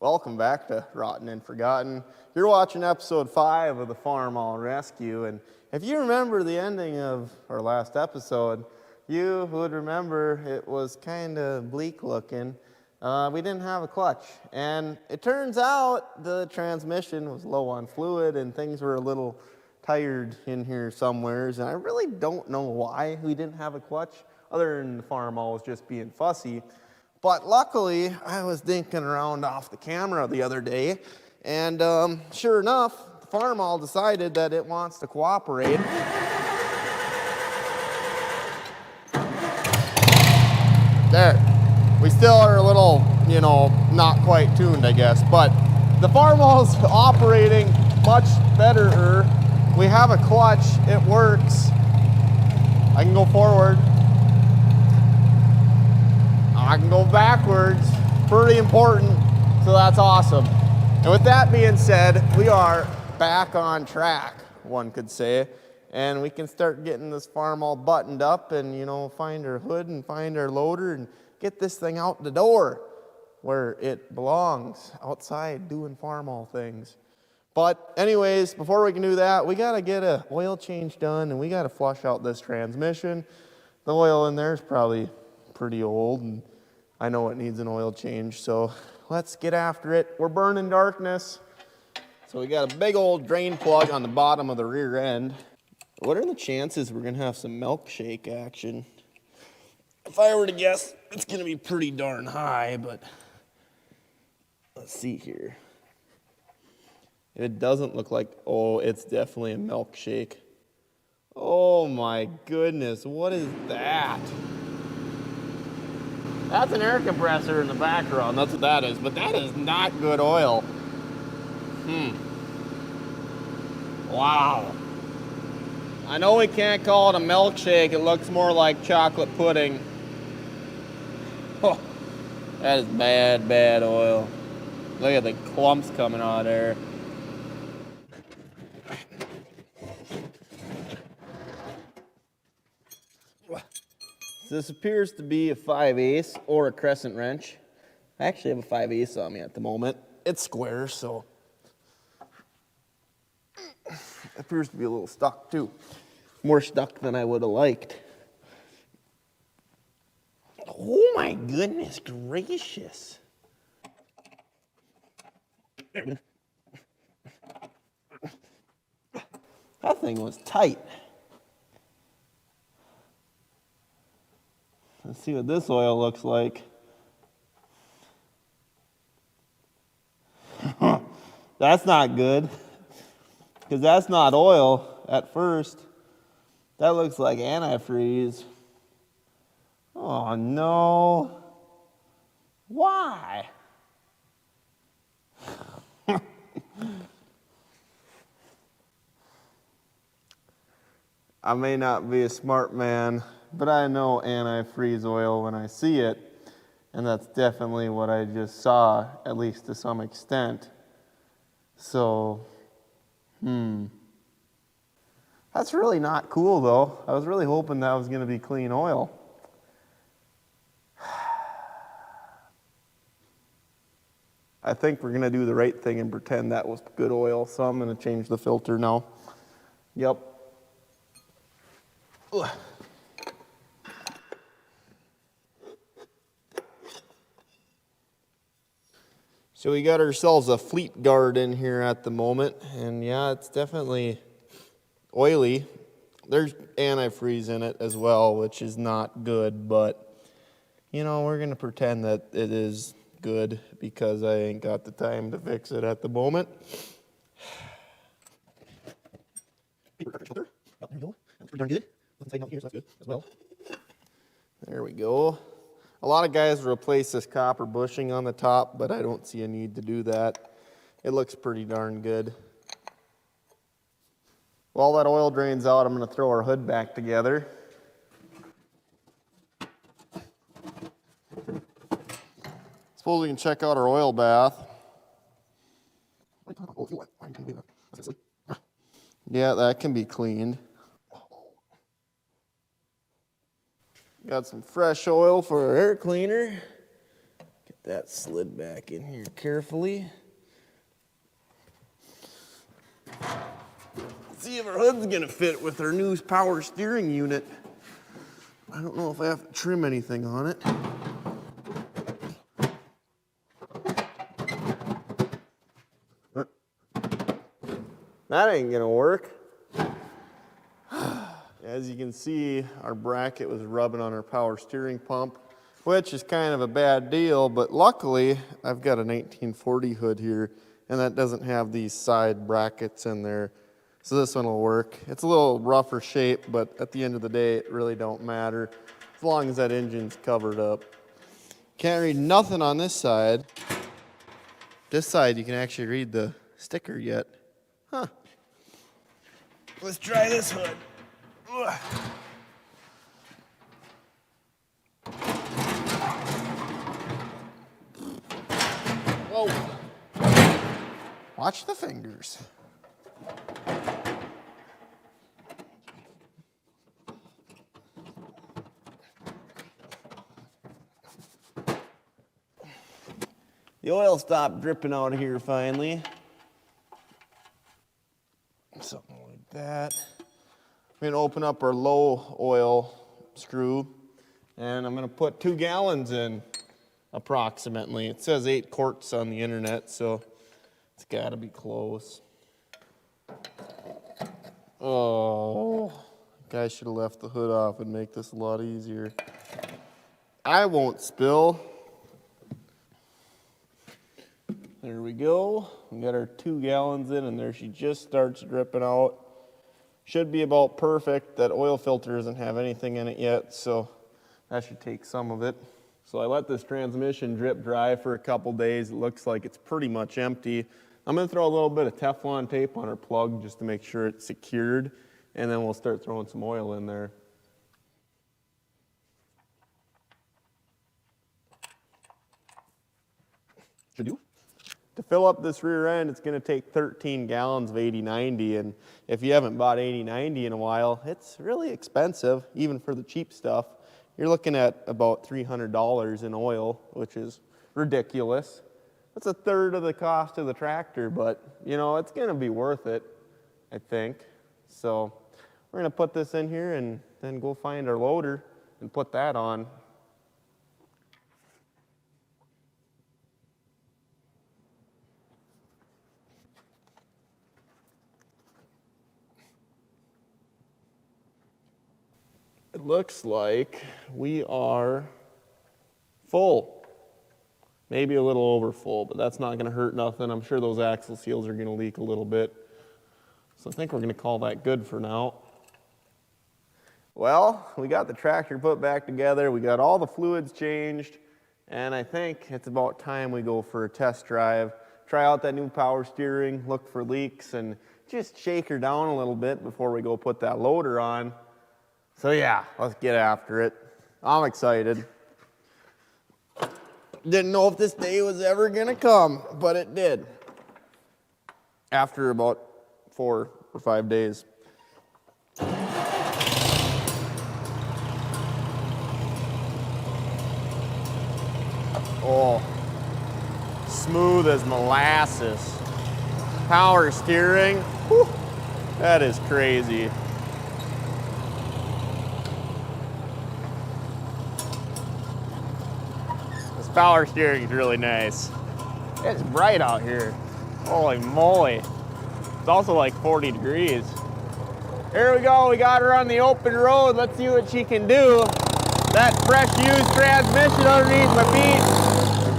Welcome back to Rotten and Forgotten. You're watching episode 5 of the Farmall Rescue, and if you remember the ending of our last episode, you would remember it was kind of bleak looking. We didn't have a clutch, and it turns out the transmission was low on fluid and things were a little tired in here somewheres, and I really don't know why we didn't have a clutch, other than the Farmall was just being fussy. But luckily, I was dinking around off the camera the other day, and sure enough, the Farmall decided that it wants to cooperate. There. We still are a little, not quite tuned, I guess, but the Farmall's operating much better. We have a clutch, it works. I can go forward. I can go backwards, pretty important, so that's awesome. And with that being said, we are back on track, one could say, and we can start getting this Farmall buttoned up and, find our hood and find our loader and get this thing out the door where it belongs, outside doing Farmall things. But anyways, before we can do that, we gotta get an oil change done and we gotta flush out this transmission. The oil in there is probably pretty old and I know it needs an oil change, so let's get after it. We're burning darkness. So we got a big old drain plug on the bottom of the rear end. What are the chances we're gonna have some milkshake action? If I were to guess, it's gonna be pretty darn high, but let's see here. It doesn't look like, oh, it's definitely a milkshake. Oh my goodness, what is that? That's an air compressor in the background, that's what that is, but that is not good oil. Wow. I know we can't call it a milkshake, it looks more like chocolate pudding. Oh, that is bad, bad oil. Look at the clumps coming out of there. This appears to be a 5/8 or a crescent wrench. I actually have a 5/8 on me at the moment. It's square, so it appears to be a little stuck too. More stuck than I would have liked. Oh my goodness gracious. That thing was tight. Let's see what this oil looks like. That's not good, because that's not oil at first. That looks like antifreeze. Oh no. Why? I may not be a smart man, but I know antifreeze oil when I see it, and that's definitely what I just saw, at least to some extent. So, That's really not cool though. I was really hoping that was going to be clean oil. I think we're going to do the right thing and pretend that was good oil, so I'm going to change the filter now. Yep. Ugh. So we got ourselves a Fleet Guard in here at the moment, and yeah, it's definitely oily. There's antifreeze in it as well, which is not good, but we're going to pretend that it is good because I ain't got the time to fix it at the moment. There we go. That's pretty darn good. Inside out here, so that's good as well. There we go. A lot of guys replace this copper bushing on the top, but I don't see a need to do that. It looks pretty darn good. While that oil drains out, I'm going to throw our hood back together. Suppose we can check out our oil bath. Yeah, that can be cleaned. Got some fresh oil for our air cleaner. Get that slid back in here carefully. See if our hood's gonna fit with our new power steering unit. I don't know if I have to trim anything on it. That ain't gonna work. As you can see, our bracket was rubbing on our power steering pump, which is kind of a bad deal, but luckily I've got a 1940 hood here and that doesn't have these side brackets in there. So this one will work. It's a little rougher shape, but at the end of the day, it really don't matter as long as that engine's covered up. Can't read nothing on this side. This side, you can actually read the sticker yet. Huh. Let's try this hood. Ugh. Whoa. Watch the fingers. The oil stopped dripping out of here finally. Something like that. I'm gonna open up our low oil screw and I'm gonna put 2 gallons in approximately. It says 8 quarts on the internet, so it's gotta be close. Oh, guy should have left the hood off and make this a lot easier. I won't spill. There we go. We got our 2 gallons in and there she just starts dripping out. Should be about perfect. That oil filter doesn't have anything in it yet, so that should take some of it. So I let this transmission drip dry for a couple days. It looks like it's pretty much empty. I'm gonna throw a little bit of Teflon tape on our plug just to make sure it's secured, and then we'll start throwing some oil in there. Should do. To fill up this rear end, it's going to take 13 gallons of 80/90, and if you haven't bought 80/90 in a while, it's really expensive, even for the cheap stuff. You're looking at about $300 in oil, which is ridiculous. That's a third of the cost of the tractor, but you know, it's going to be worth it, I think. So we're going to put this in here and then go find our loader and put that on. It looks like we are full. Maybe a little over full, but that's not going to hurt nothing. I'm sure those axle seals are going to leak a little bit. So I think we're going to call that good for now. Well, we got the tractor put back together. We got all the fluids changed. And I think it's about time we go for a test drive. Try out that new power steering, look for leaks, and just shake her down a little bit before we go put that loader on. So yeah, let's get after it. I'm excited. Didn't know if this day was ever gonna come, but it did. After about 4 or 5 days. Oh, smooth as molasses. Power steering, whew, that is crazy. Power steering is really nice. It's bright out here. Holy moly. It's also like 40 degrees. Here we go, we got her on the open road. Let's see what she can do. That fresh used transmission underneath my feet.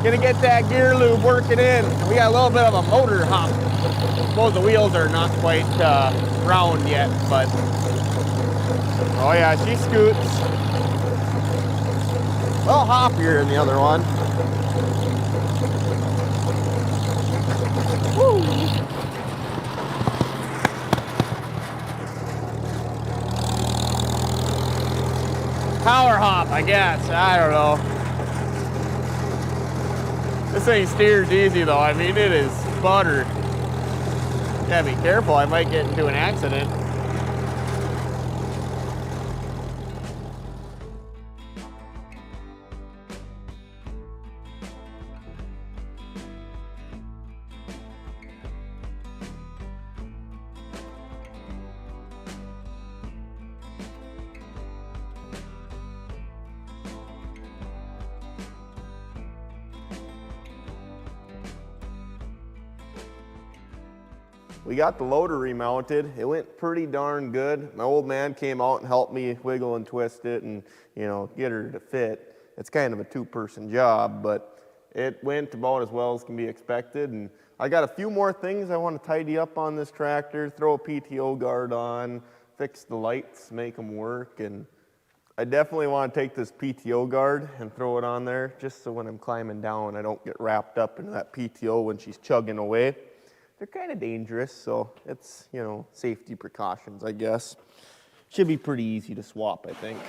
Gonna get that gear lube working in. We got a little bit of a motor hump. I suppose the wheels are not quite round yet, but oh yeah, she scoots. A little hoppier than the other one. Woo. Power hop, I guess. I don't know. This thing steers easy though. I mean, it is butter. Gotta be careful. I might get into an accident. We got the loader remounted. It went pretty darn good. My old man came out and helped me wiggle and twist it and, you know, get her to fit. It's kind of a two-person job, but it went about as well as can be expected. And I got a few more things I want to tidy up on this tractor, throw a PTO guard on, fix the lights, make them work. And I definitely want to take this PTO guard and throw it on there just so when I'm climbing down, I don't get wrapped up into that PTO when she's chugging away. They're kind of dangerous, so it's, you know, safety precautions, I guess. Should be pretty easy to swap, I think.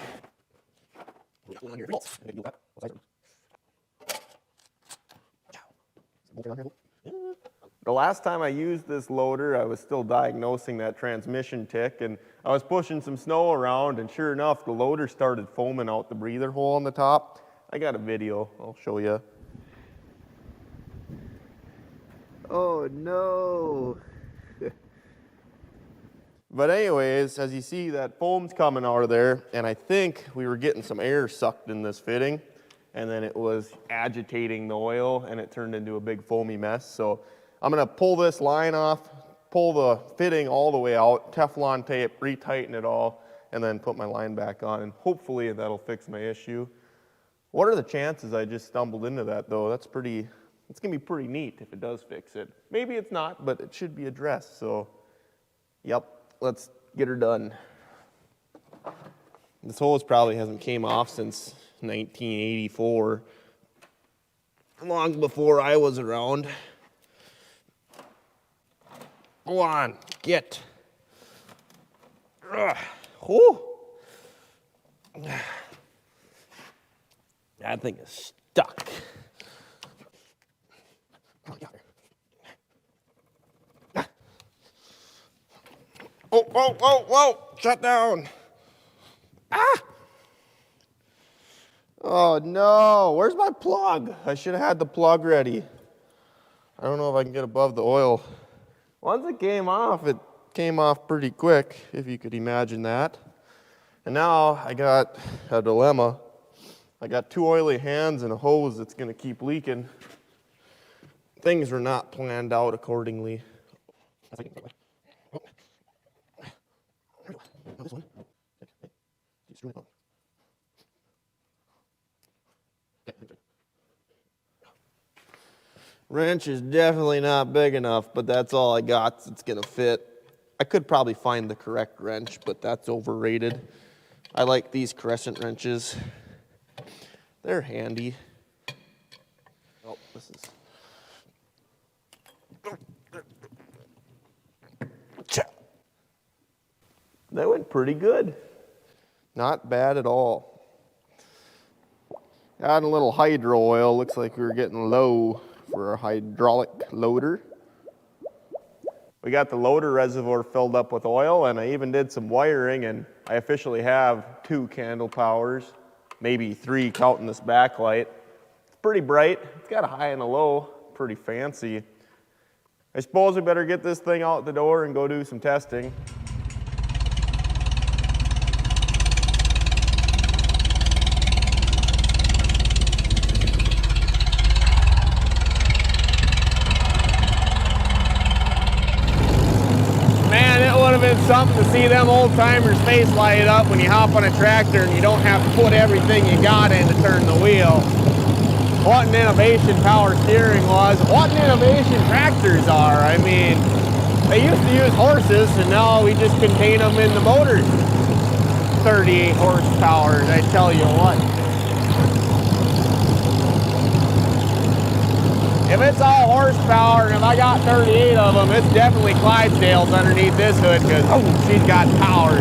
The last time I used this loader, I was still diagnosing that transmission tick, and I was pushing some snow around, and sure enough, the loader started foaming out the breather hole on the top. I got a video, I'll show you. Oh no. But anyways, as you see, that foam's coming out of there, and I think we were getting some air sucked in this fitting, and then it was agitating the oil, and it turned into a big foamy mess. So I'm gonna pull this line off, pull the fitting all the way out, Teflon tape, retighten it all, and then put my line back on, and hopefully that'll fix my issue. What are the chances I just stumbled into that though? It's gonna be pretty neat if it does fix it. Maybe it's not, but it should be addressed, so yep, let's get her done. This hose probably hasn't came off since 1984, long before I was around. Go on, get. Whew. That thing is stuck. Oh, whoa, whoa, whoa, shut down. Ah! Oh no, where's my plug? I should have had the plug ready. I don't know if I can get above the oil. Once it came off pretty quick, if you could imagine that. And now I got a dilemma. I got two oily hands and a hose that's gonna keep leaking. Things were not planned out accordingly. This one. Wrench is definitely not big enough, but that's all I got. It's gonna fit. I could probably find the correct wrench, but that's overrated. I like these crescent wrenches. They're handy. Oh, this is. That went pretty good. Not bad at all. Add a little hydro oil. Looks like we were getting low for our hydraulic loader. We got the loader reservoir filled up with oil, and I even did some wiring, and I officially have 2 candle powers, maybe 3 counting this backlight. It's pretty bright. It's got a high and a low. Pretty fancy. I suppose we better get this thing out the door and go do some testing. Something to see them old timers' face light up when you hop on a tractor and you don't have to put everything you got in to turn the wheel. What an innovation power steering was. What an innovation tractors are. I mean, they used to use horses and now we just contain them in the motors. 38 horsepower, I tell you what. If it's all horsepower and if I got 38 of them, it's definitely Clydesdales underneath this hood because she's got power.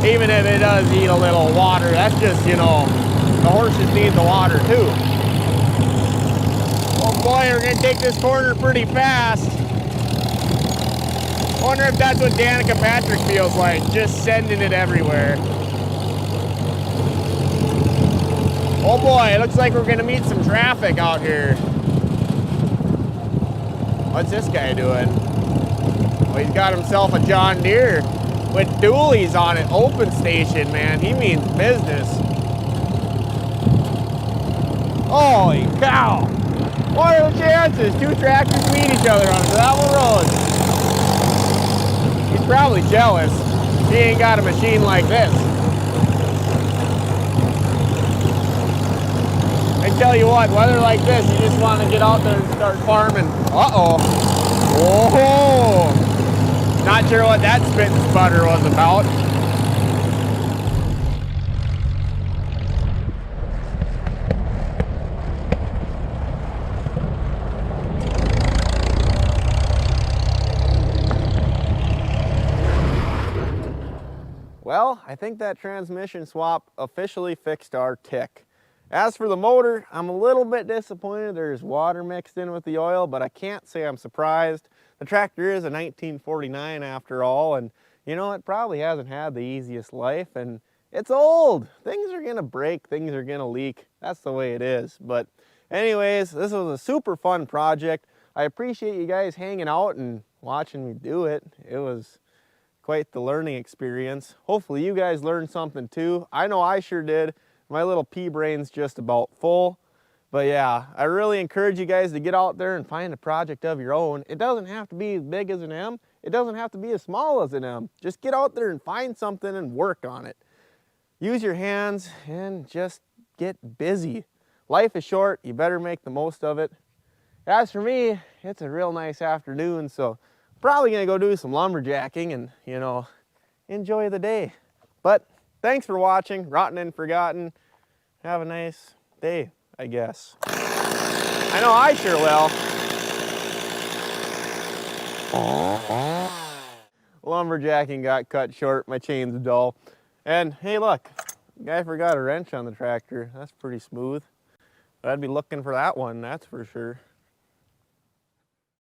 Even if it does eat a little water, that's just, you know, the horses need the water too. Oh boy, we're gonna take this corner pretty fast. Wonder if that's what Danica Patrick feels like, just sending it everywhere. Oh boy, it looks like we're gonna meet some traffic out here. What's this guy doing? Well, he's got himself a John Deere with dualies on it, open station, man. He means business. Holy cow! What are the chances 2 tractors meet each other on a gravel road? probably jealous he ain't got a machine like this. I tell you what, weather like this, you just want to get out there and start farming. Uh-oh. Oh, not sure what that spit and sputter was about. Well, I think that transmission swap officially fixed our tick. As for the motor, I'm a little bit disappointed there's water mixed in with the oil, but I can't say I'm surprised. The tractor is a 1949 after all, and you know, it probably hasn't had the easiest life, and it's old. Things are gonna break, things are gonna leak. That's the way it is. But anyways, this was a super fun project. I appreciate you guys hanging out and watching me do it. It was quite the learning experience. Hopefully you guys learned something too. I know I sure did. My little pea brain's just about full. But yeah, I really encourage you guys to get out there and find a project of your own. It doesn't have to be as big as an M. It doesn't have to be as small as an M. Just get out there and find something and work on it. Use your hands and just get busy. Life is short, you better make the most of it. As for me, it's a real nice afternoon, so probably gonna go do some lumberjacking and, you know, enjoy the day. But thanks for watching Rotten and Forgotten. Have a nice day, I guess. I know I sure will. Lumberjacking got cut short, my chain's dull. And hey look, guy forgot a wrench on the tractor. That's pretty smooth. But I'd be looking for that one, that's for sure.